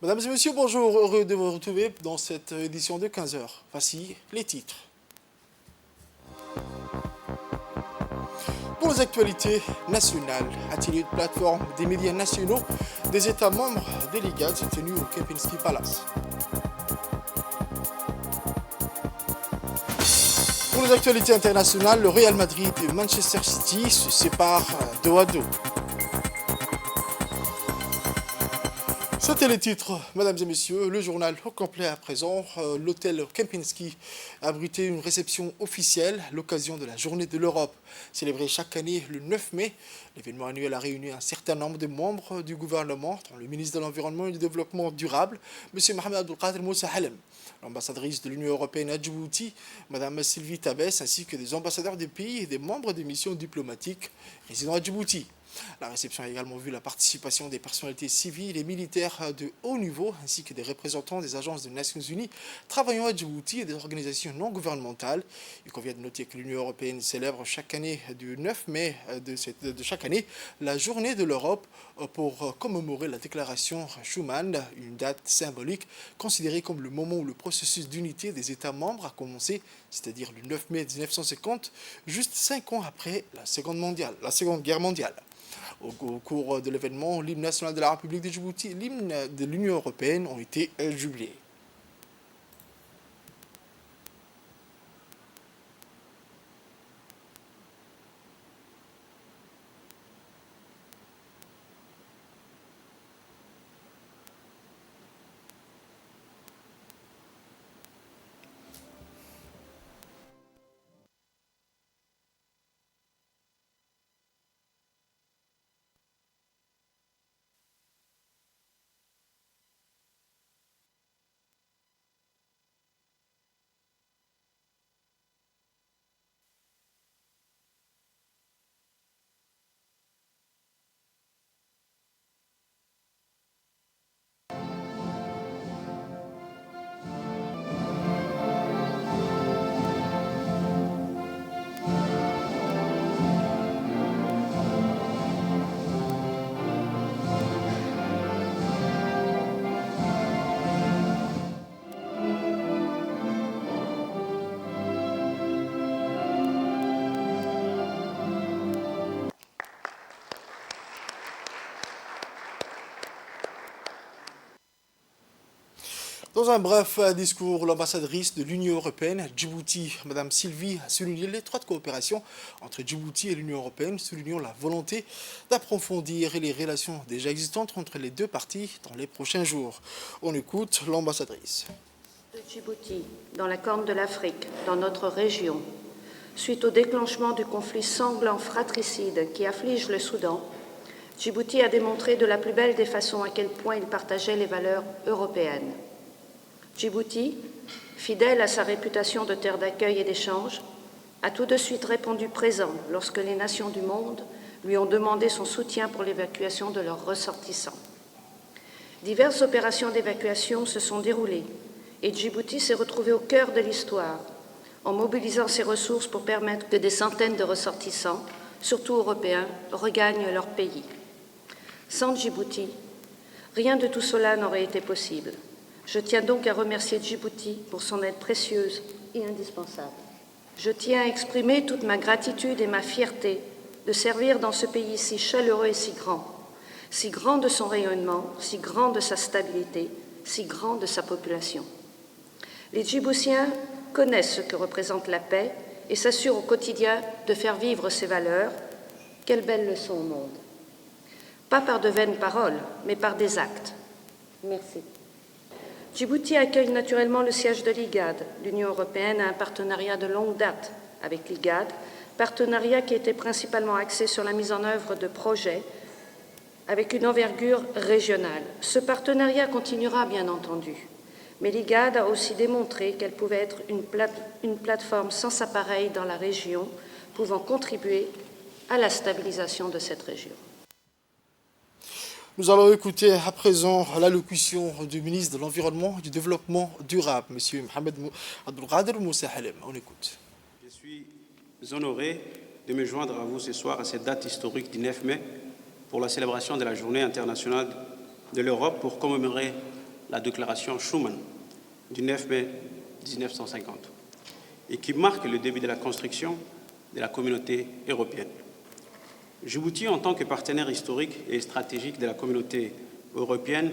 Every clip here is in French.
Mesdames et messieurs, bonjour, heureux de vous retrouver dans cette édition de 15 heures. Voici les titres. Pour les actualités nationales, atelier de plateforme des médias nationaux des États membres des Ligades s'est tenu au Kempinski Palace. Pour les actualités internationales, le Real Madrid et Manchester City se séparent dos à dos. C'était les titres, mesdames et messieurs. Le journal au complet à présent. L'hôtel Kempinski a abrité une réception officielle à l'occasion de la Journée de l'Europe, célébrée chaque année le 9 mai. L'événement annuel a réuni un certain nombre de membres du gouvernement, dont le ministre de l'Environnement et du Développement durable, M. Mohamed Abdelkader Moussa Halem, l'ambassadrice de l'Union européenne à Djibouti, Mme Sylvie Tabès, ainsi que des ambassadeurs des pays et des membres des missions diplomatiques résidant à Djibouti. La réception a également vu la participation des personnalités civiles et militaires de haut niveau, ainsi que des représentants des agences des Nations Unies travaillant à Djibouti et des organisations non gouvernementales. Il convient de noter que l'Union européenne célèbre chaque année du 9 mai de chaque année la Journée de l'Europe pour commémorer la déclaration Schuman, une date symbolique considérée comme le moment où le processus d'unité des États membres a commencé, c'est-à-dire le 9 mai 1950, juste 5 ans après la Seconde Guerre mondiale. Au cours de l'événement, l'hymne national de la République de Djibouti et l'hymne de l'Union européenne ont été jubilés. Dans un bref discours, l'ambassadrice de l'Union européenne à Djibouti, Mme Sylvie, a souligné l'étroite coopération entre Djibouti et l'Union européenne, soulignant la volonté d'approfondir les relations déjà existantes entre les deux parties dans les prochains jours. On écoute l'ambassadrice. De Djibouti, dans la Corne de l'Afrique, dans notre région, suite au déclenchement du conflit sanglant fratricide qui afflige le Soudan, Djibouti a démontré de la plus belle des façons à quel point il partageait les valeurs européennes. Djibouti, fidèle à sa réputation de terre d'accueil et d'échange, a tout de suite répondu présent lorsque les nations du monde lui ont demandé son soutien pour l'évacuation de leurs ressortissants. Diverses opérations d'évacuation se sont déroulées et Djibouti s'est retrouvé au cœur de l'histoire en mobilisant ses ressources pour permettre que des centaines de ressortissants, surtout européens, regagnent leur pays. Sans Djibouti, rien de tout cela n'aurait été possible. Je tiens donc à remercier Djibouti pour son aide précieuse et indispensable. Je tiens à exprimer toute ma gratitude et ma fierté de servir dans ce pays si chaleureux et si grand de son rayonnement, si grand de sa stabilité, si grand de sa population. Les Djiboutiens connaissent ce que représente la paix et s'assurent au quotidien de faire vivre ces valeurs. Quelle belle leçon au monde. Pas par de vaines paroles, mais par des actes. Merci. Djibouti accueille naturellement le siège de l'IGAD. L'Union européenne a un partenariat de longue date avec l'IGAD, partenariat qui était principalement axé sur la mise en œuvre de projets avec une envergure régionale. Ce partenariat continuera bien entendu, mais l'IGAD a aussi démontré qu'elle pouvait être une plateforme sans sa pareille dans la région, pouvant contribuer à la stabilisation de cette région. Nous allons écouter à présent l'allocution du ministre de l'Environnement et du Développement durable, M. Mohamed Abdelkader Moussa Halem. On écoute. Je suis honoré de me joindre à vous ce soir à cette date historique du 9 mai pour la célébration de la Journée internationale de l'Europe pour commémorer la déclaration Schuman du 9 mai 1950 et qui marque le début de la construction de la communauté européenne. Djibouti, en tant que partenaire historique et stratégique de la communauté européenne,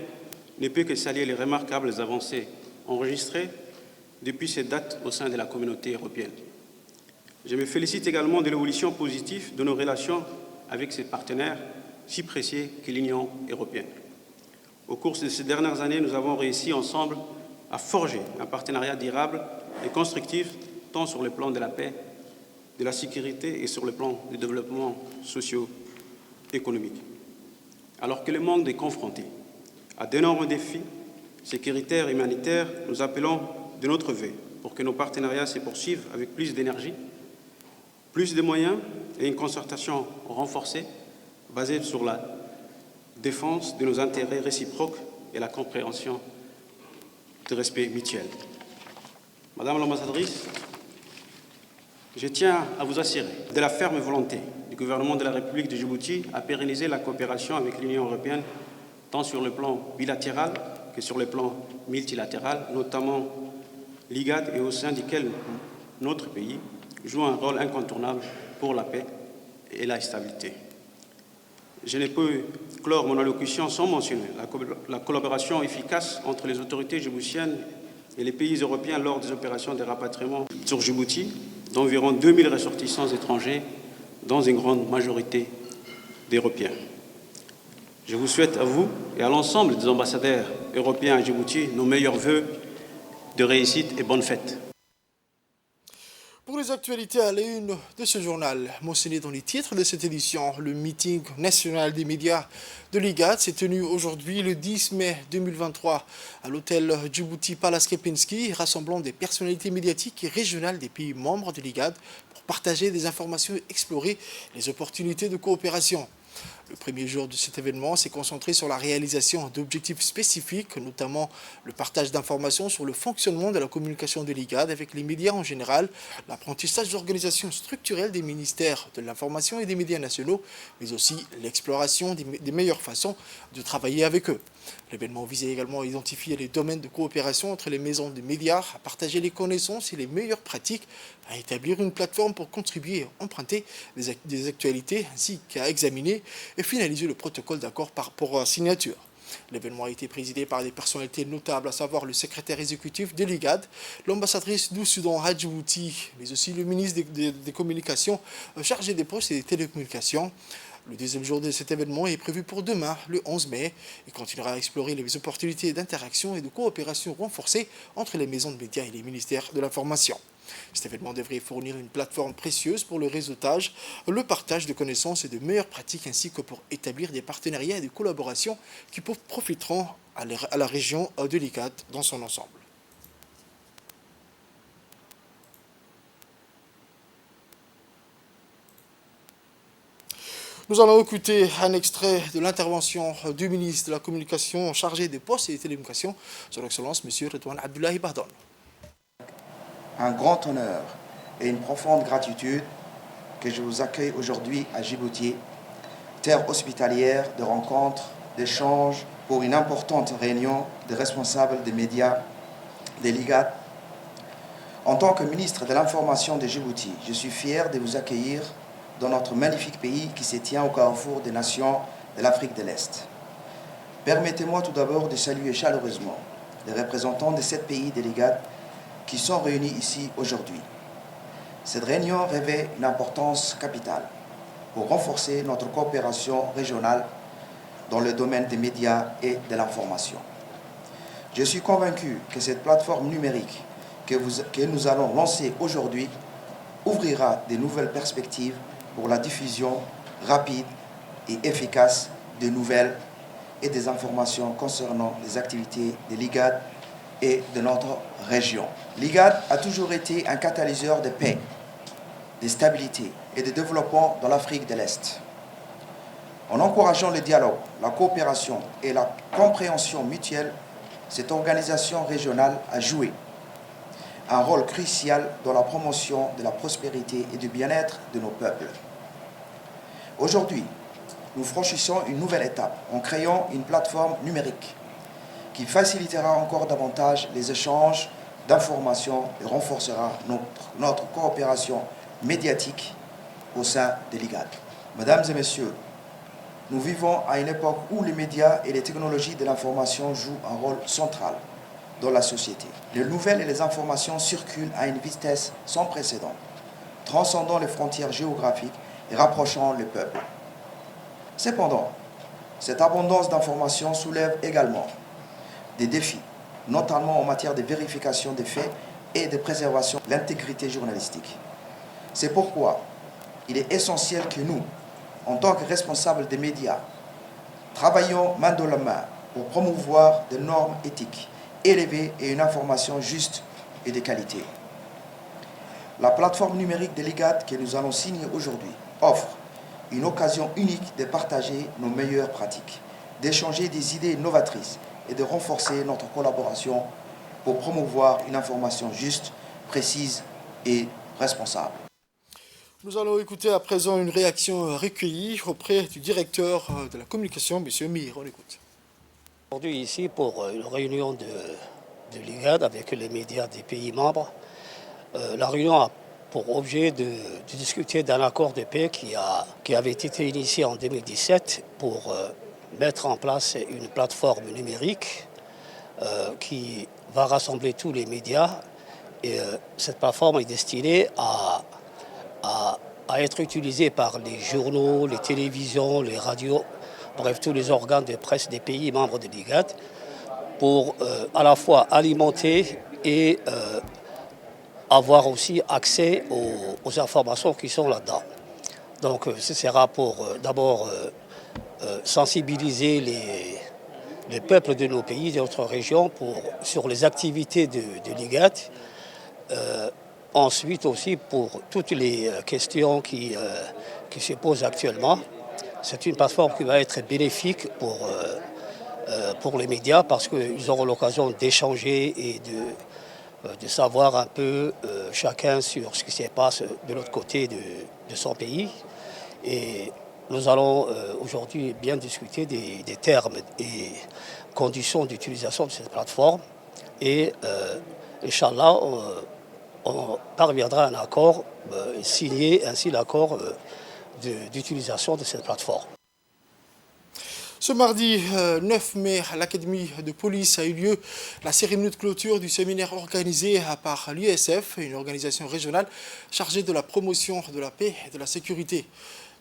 ne peut que saluer les remarquables avancées enregistrées depuis cette date au sein de la communauté européenne. Je me félicite également de l'évolution positive de nos relations avec ces partenaires si précieux qu'est l'Union européenne. Au cours de ces dernières années, nous avons réussi ensemble à forger un partenariat durable et constructif tant sur le plan de la paix, de la sécurité et sur le plan du développement socio-économique. Alors que le monde est confronté à d'énormes défis sécuritaires et humanitaires, nous appelons de notre vœu pour que nos partenariats se poursuivent avec plus d'énergie, plus de moyens et une concertation renforcée basée sur la défense de nos intérêts réciproques et la compréhension du respect mutuel. Madame l'ambassadrice, je tiens à vous assurer de la ferme volonté du gouvernement de la République de Djibouti à pérenniser la coopération avec l'Union européenne, tant sur le plan bilatéral que sur le plan multilatéral, notamment l'IGAD et au sein duquel notre pays joue un rôle incontournable pour la paix et la stabilité. Je ne peux clore mon allocution sans mentionner la collaboration efficace entre les autorités djiboutiennes et les pays européens lors des opérations de rapatriement sur Djibouti d'environ 2000 ressortissants étrangers, dont une grande majorité d'Européens. Je vous souhaite à vous et à l'ensemble des ambassadeurs européens à Djibouti nos meilleurs vœux de réussite et bonne fête. Pour les actualités à la une de ce journal, mentionné dans les titres de cette édition, le meeting national des médias de l'IGAD s'est tenu aujourd'hui le 10 mai 2023 à l'hôtel Djibouti Palace Kempinski, rassemblant des personnalités médiatiques et régionales des pays membres de l'IGAD pour partager des informations et explorer les opportunités de coopération. Le premier jour de cet événement s'est concentré sur la réalisation d'objectifs spécifiques, notamment le partage d'informations sur le fonctionnement de la communication de l'IGAD avec les médias en général, l'apprentissage d'organisation structurelle des ministères de l'information et des médias nationaux, mais aussi l'exploration des meilleures façons de travailler avec eux. L'événement visait également à identifier les domaines de coopération entre les maisons de médias, à partager les connaissances et les meilleures pratiques, à établir une plateforme pour contribuer et emprunter des actualités, ainsi qu'à examiner et finaliser le protocole d'accord pour signature. L'événement a été présidé par des personnalités notables, à savoir le secrétaire exécutif de l'IGAD, l'ambassadrice du Soudan à Djibouti, mais aussi le ministre des Communications chargé des postes et des télécommunications. Le deuxième jour de cet événement est prévu pour demain, le 11 mai. Il continuera à explorer les opportunités d'interaction et de coopération renforcées entre les maisons de médias et les ministères de l'information. Cet événement devrait fournir une plateforme précieuse pour le réseautage, le partage de connaissances et de meilleures pratiques, ainsi que pour établir des partenariats et des collaborations qui profiteront à la région de l'IGAD dans son ensemble. Nous allons écouter un extrait de l'intervention du ministre de la Communication chargé des postes et des télécommunications, son Excellence M. Redouane Abdoulaye Bahdoun. Un grand honneur et une profonde gratitude que je vous accueille aujourd'hui à Djibouti, terre hospitalière de rencontres, d'échanges pour une importante réunion des responsables des médias de l'IGAD. En tant que ministre de l'Information de Djibouti, je suis fier de vous accueillir dans notre magnifique pays qui se tient au carrefour des nations de l'Afrique de l'Est. Permettez-moi tout d'abord de saluer chaleureusement les représentants de 7 pays de l'IGAD qui sont réunis ici aujourd'hui. Cette réunion revêt une importance capitale pour renforcer notre coopération régionale dans le domaine des médias et de l'information. Je suis convaincu que cette plateforme numérique que nous allons lancer aujourd'hui ouvrira de nouvelles perspectives pour la diffusion rapide et efficace de nouvelles et des informations concernant les activités de l'IGAD et de notre région. L'IGAD a toujours été un catalyseur de paix, de stabilité et de développement dans l'Afrique de l'Est. En encourageant le dialogue, la coopération et la compréhension mutuelle, cette organisation régionale a joué un rôle crucial dans la promotion de la prospérité et du bien-être de nos peuples. Aujourd'hui, nous franchissons une nouvelle étape en créant une plateforme numérique qui facilitera encore davantage les échanges d'informations et renforcera notre coopération médiatique au sein de l'IGAD. Mesdames et messieurs, nous vivons à une époque où les médias et les technologies de l'information jouent un rôle central dans la société. Les nouvelles et les informations circulent à une vitesse sans précédent, transcendant les frontières géographiques et rapprochant les peuples. Cependant, cette abondance d'informations soulève également des défis, notamment en matière de vérification des faits et de préservation de l'intégrité journalistique. C'est pourquoi il est essentiel que nous, en tant que responsables des médias, travaillions main dans la main pour promouvoir des normes éthiques élevées et une information juste et de qualité. La plateforme numérique de l'IGAD que nous allons signer aujourd'hui offre une occasion unique de partager nos meilleures pratiques, d'échanger des idées novatrices et de renforcer notre collaboration pour promouvoir une information juste, précise et responsable. Nous allons écouter à présent une réaction recueillie auprès du directeur de la communication, M. Mir. On écoute. Aujourd'hui ici pour une réunion de l'IGAD avec les médias des pays membres. La réunion a pour objet de discuter d'un accord de paix qui avait été initié en 2017 pour mettre en place une plateforme numérique qui va rassembler tous les médias. Et cette plateforme est destinée à être utilisée par les journaux, les télévisions, les radios, bref, tous les organes de presse des pays membres de l'IGAD pour à la fois alimenter et avoir aussi accès aux informations qui sont là-dedans. Donc ce sera pour d'abord sensibiliser les peuples de nos pays, de notre région, sur les activités de l'IGAD. Ensuite aussi pour toutes les questions qui se posent actuellement. C'est une plateforme qui va être bénéfique pour les médias parce qu'ils auront l'occasion d'échanger et de savoir un peu chacun sur ce qui se passe de l'autre côté de son pays. Et nous allons aujourd'hui bien discuter des termes et conditions d'utilisation de cette plateforme. Et Inch'Allah, on parviendra à un accord, signer ainsi l'accord d'utilisation de cette plateforme. Ce mardi 9 mai, à l'Académie de police a eu lieu la cérémonie de clôture du séminaire organisé par l'USF, une organisation régionale chargée de la promotion de la paix et de la sécurité.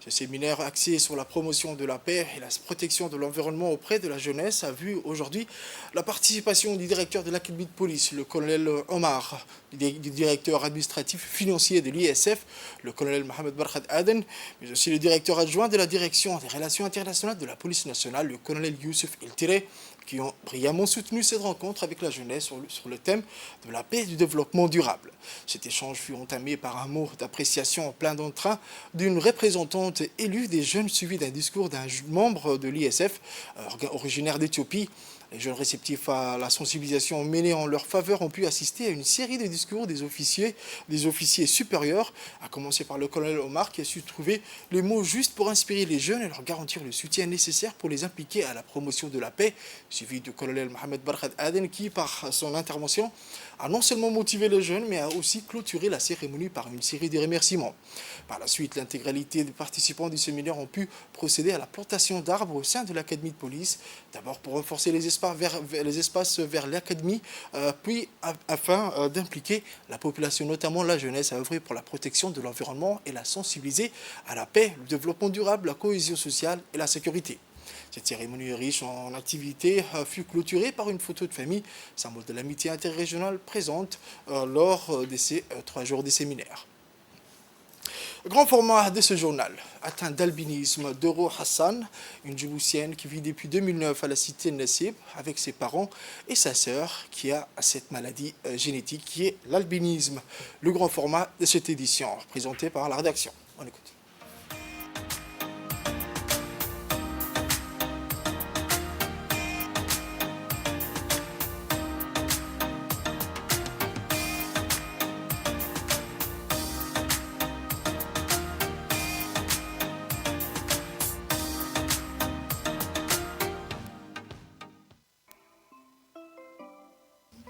Ce séminaire axé sur la promotion de la paix et la protection de l'environnement auprès de la jeunesse a vu aujourd'hui la participation du directeur de l'Académie de police, le colonel Omar, du directeur administratif financier de l'ISF, le colonel Mohamed Barkhad Aden, mais aussi le directeur adjoint de la direction des relations internationales de la police nationale, le colonel Youssef El-Tiré, qui ont brillamment soutenu cette rencontre avec la jeunesse sur le thème de la paix et du développement durable. Cet échange fut entamé par un mot d'appréciation plein d'entrain d'une représentante élue des jeunes suivi d'un discours d'un membre de l'ISF, originaire d'Éthiopie. Les jeunes réceptifs à la sensibilisation menée en leur faveur ont pu assister à une série de discours des officiers supérieurs, à commencer par le colonel Omar qui a su trouver les mots justes pour inspirer les jeunes et leur garantir le soutien nécessaire pour les impliquer à la promotion de la paix, suivi du colonel Mohamed Barkhad Aden qui, par son intervention, a non seulement motivé les jeunes, mais a aussi clôturé la cérémonie par une série de remerciements. Par la suite, l'intégralité des participants du séminaire ont pu procéder à la plantation d'arbres au sein de l'Académie de police, d'abord pour renforcer les espaces vers l'Académie, puis afin d'impliquer la population, notamment la jeunesse, à œuvrer pour la protection de l'environnement et la sensibiliser à la paix, le développement durable, la cohésion sociale et la sécurité. Cette cérémonie riche en activités fut clôturée par une photo de famille, symbole de l'amitié interrégionale présente lors de ces 3 jours de séminaire. Grand format de ce journal, atteint d'albinisme, Doro Hassan, une Djiboutienne qui vit depuis 2009 à la cité de Nassib avec ses parents et sa sœur qui a cette maladie génétique qui est l'albinisme. Le grand format de cette édition, présenté par la rédaction. On écoute.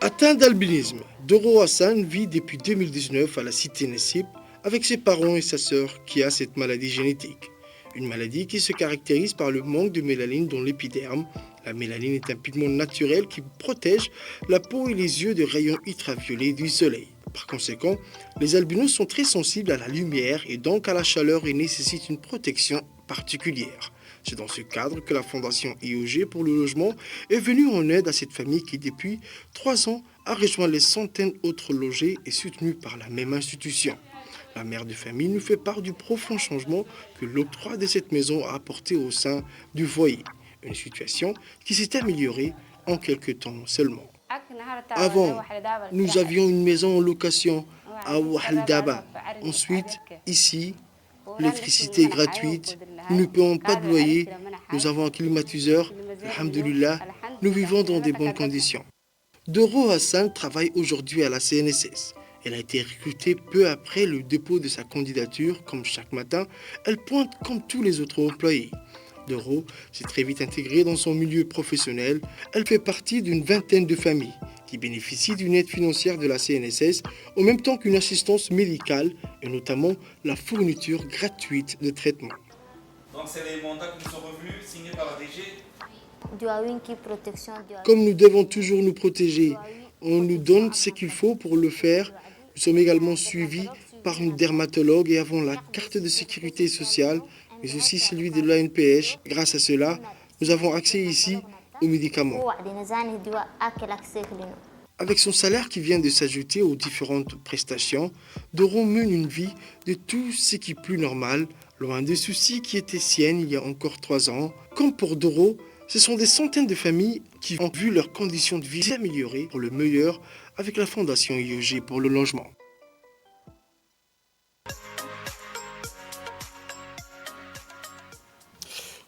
Atteint d'albinisme, Doro Hassan vit depuis 2019 à la cité Nessib avec ses parents et sa sœur qui a cette maladie génétique. Une maladie qui se caractérise par le manque de mélanine dans l'épiderme. La mélanine est un pigment naturel qui protège la peau et les yeux des rayons ultraviolets du soleil. Par conséquent, les albinos sont très sensibles à la lumière et donc à la chaleur et nécessitent une protection particulière. C'est dans ce cadre que la Fondation IOG pour le logement est venue en aide à cette famille qui, depuis 3 ans, a rejoint les centaines d'autres logés et soutenus par la même institution. La mère de famille nous fait part du profond changement que l'octroi de cette maison a apporté au sein du foyer. Une situation qui s'est améliorée en quelques temps seulement. Avant, nous avions une maison en location à Ouahaldaba. Ensuite, ici, l'électricité est gratuite, nous ne payons pas de loyer, nous avons un climatiseur, alhamdoulilah, nous vivons dans de bonnes conditions. Doro Hassan travaille aujourd'hui à la CNSS. Elle a été recrutée peu après le dépôt de sa candidature. Comme chaque matin, elle pointe comme tous les autres employés. Doro s'est très vite intégrée dans son milieu professionnel. Elle fait partie d'une vingtaine de familles qui bénéficient d'une aide financière de la CNSS, en même temps qu'une assistance médicale et notamment la fourniture gratuite de traitements. Donc c'est les mandats qui nous sont revenus signés par la DG. Comme nous devons toujours nous protéger, on nous donne ce qu'il faut pour le faire. Nous sommes également suivis par une dermatologue et avons la carte de sécurité sociale, mais aussi celui de l'ANPH. Grâce à cela, nous avons accès ici aux médicaments. Avec son salaire qui vient de s'ajouter aux différentes prestations, Doro mène une vie de tout ce qui est plus normal, loin des soucis qui étaient siennes il y a encore 3 ans. Comme pour Doro, ce sont des centaines de familles qui ont vu leurs conditions de vie s'améliorer pour le meilleur avec la Fondation IOG pour le logement.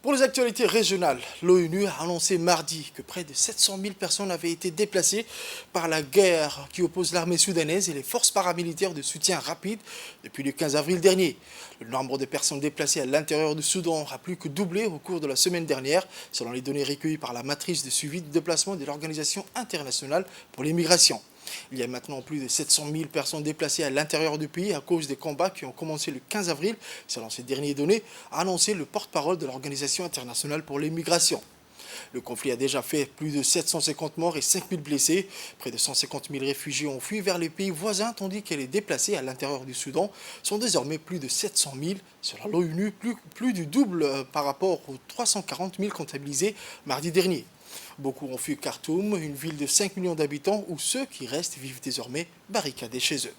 Pour les actualités régionales, l'ONU a annoncé mardi que près de 700 000 personnes avaient été déplacées par la guerre qui oppose l'armée soudanaise et les forces paramilitaires de soutien rapide depuis le 15 avril dernier. Le nombre de personnes déplacées à l'intérieur du Soudan a plus que doublé au cours de la semaine dernière, selon les données recueillies par la matrice de suivi de déplacement de l'Organisation internationale pour les migrations. Il y a maintenant plus de 700 000 personnes déplacées à l'intérieur du pays à cause des combats qui ont commencé le 15 avril, selon ces dernières données, a annoncé le porte-parole de l'Organisation internationale pour les migrations. Le conflit a déjà fait plus de 750 morts et 5 000 blessés. Près de 150 000 réfugiés ont fui vers les pays voisins, tandis que les déplacés à l'intérieur du Soudan sont désormais plus de 700 000, selon l'ONU, plus du double par rapport aux 340 000 comptabilisés mardi dernier. Beaucoup ont fui Khartoum, une ville de 5 millions d'habitants où ceux qui restent vivent désormais barricadés chez eux.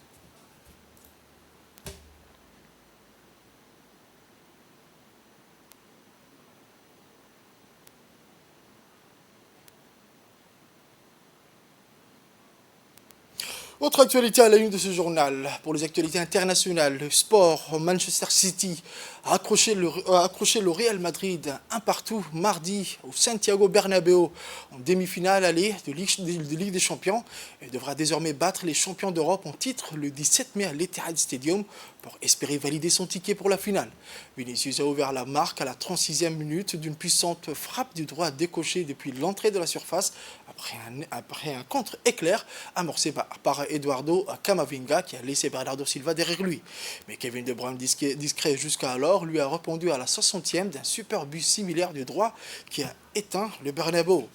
Autre actualité à la une de ce journal, pour les actualités internationales, le sport, Manchester City a accroché le Real Madrid un partout mardi au Santiago Bernabéu en demi-finale aller de Ligue des Champions et devra désormais battre les champions d'Europe en titre le 17 mai à l'Etihad Stadium pour espérer valider son ticket pour la finale. Vinicius a ouvert la marque à la 36e minute d'une puissante frappe du droit décochée depuis l'entrée de la surface après un contre-éclair amorcé par Eduardo Camavinga qui a laissé Bernardo Silva derrière lui. Mais Kevin De Bruyne, discret jusqu'à alors, lui a répondu à la 60e d'un super but similaire du droit qui a éteint le Bernabéu.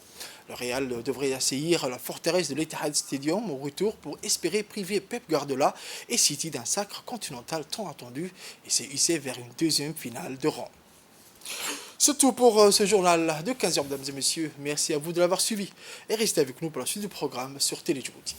Le Real devrait assaillir la forteresse de l'Etihad Stadium au retour pour espérer priver Pep Guardiola et City d'un sacre continental tant attendu et s'est hissé vers une deuxième finale de rang. C'est tout pour ce journal de 15h, mesdames et messieurs. Merci à vous de l'avoir suivi et restez avec nous pour la suite du programme sur Télé Djibouti.